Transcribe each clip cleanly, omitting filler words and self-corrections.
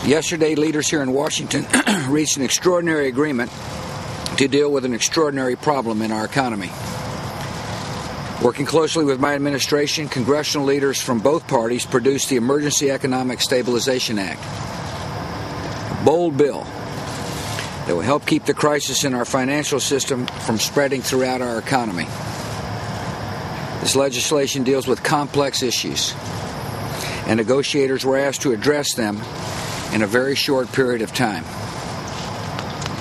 Yesterday, leaders here in Washington reached an extraordinary agreement to deal with an extraordinary problem in our economy. Working closely with my administration, congressional leaders from both parties produced the Emergency Economic Stabilization Act, a bold bill that will help keep the crisis in our financial system from spreading throughout our economy. This legislation deals with complex issues, and negotiators were asked to address them in a very short period of time.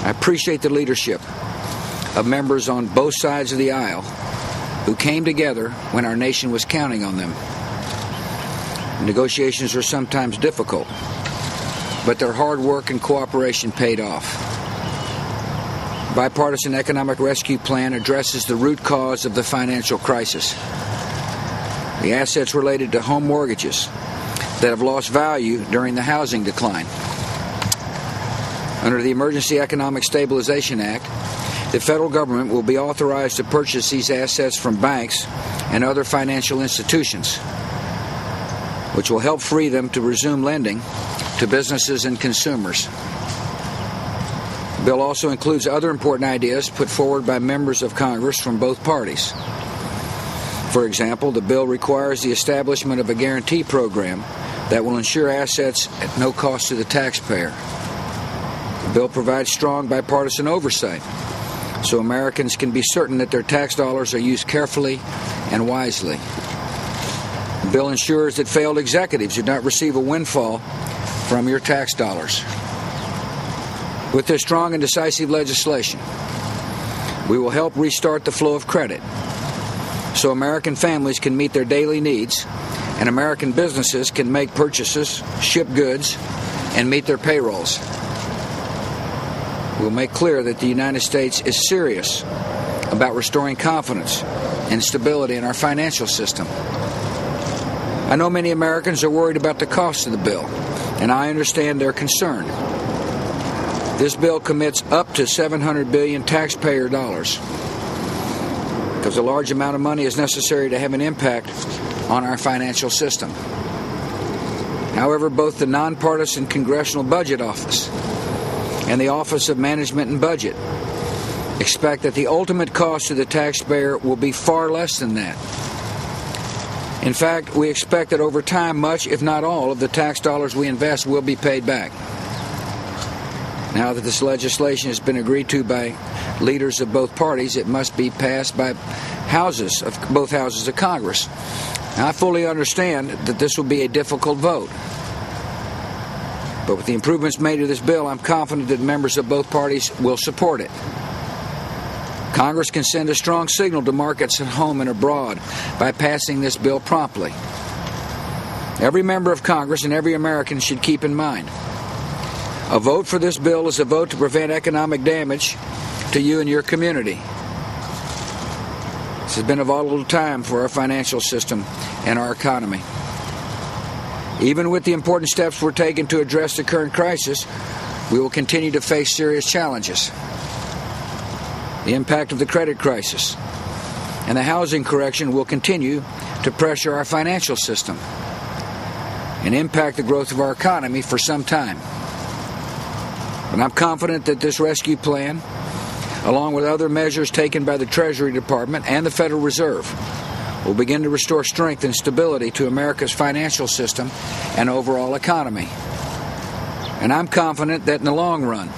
I appreciate the leadership of members on both sides of the aisle who came together when our nation was counting on them. Negotiations are sometimes difficult, but their hard work and cooperation paid off. The bipartisan economic rescue plan addresses the root cause of the financial crisis. The assets related to home mortgages that have lost value during the housing decline. Under the Emergency Economic Stabilization Act, the federal government will be authorized to purchase these assets from banks and other financial institutions, which will help free them to resume lending to businesses and consumers. The bill also includes other important ideas put forward by members of Congress from both parties. For example, the bill requires the establishment of a guarantee program that will ensure assets at no cost to the taxpayer. The bill provides strong bipartisan oversight so Americans can be certain that their tax dollars are used carefully and wisely. The bill ensures that failed executives do not receive a windfall from your tax dollars. With this strong and decisive legislation, we will help restart the flow of credit so American families can meet their daily needs and American businesses can make purchases, ship goods, and meet their payrolls. We'll make clear that the United States is serious about restoring confidence and stability in our financial system. I know many Americans are worried about the cost of the bill, and I understand their concern. This bill commits up to $700 billion taxpayer dollars because a large amount of money is necessary to have an impact on our financial system. However, both the nonpartisan Congressional Budget Office and the Office of Management and Budget expect that the ultimate cost to the taxpayer will be far less than that. In fact, we expect that over time, much, if not all, of the tax dollars we invest will be paid back. Now that this legislation has been agreed to by leaders of both parties, it must be passed by both houses of Congress. Now, I fully understand that this will be a difficult vote. But with the improvements made to this bill, I'm confident that members of both parties will support it. Congress can send a strong signal to markets at home and abroad by passing this bill promptly. Every member of Congress and every American should keep in mind, a vote for this bill is a vote to prevent economic damage to you and your community. This has been a volatile time for our financial system and our economy. Even with the important steps we're taking to address the current crisis, we will continue to face serious challenges. The impact of the credit crisis and the housing correction will continue to pressure our financial system and impact the growth of our economy for some time. But I'm confident that this rescue plan, along with other measures taken by the Treasury Department and the Federal Reserve, will begin to restore strength and stability to America's financial system and overall economy. And I'm confident that in the long run,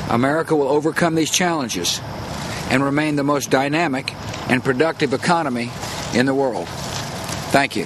America will overcome these challenges and remain the most dynamic and productive economy in the world. Thank you.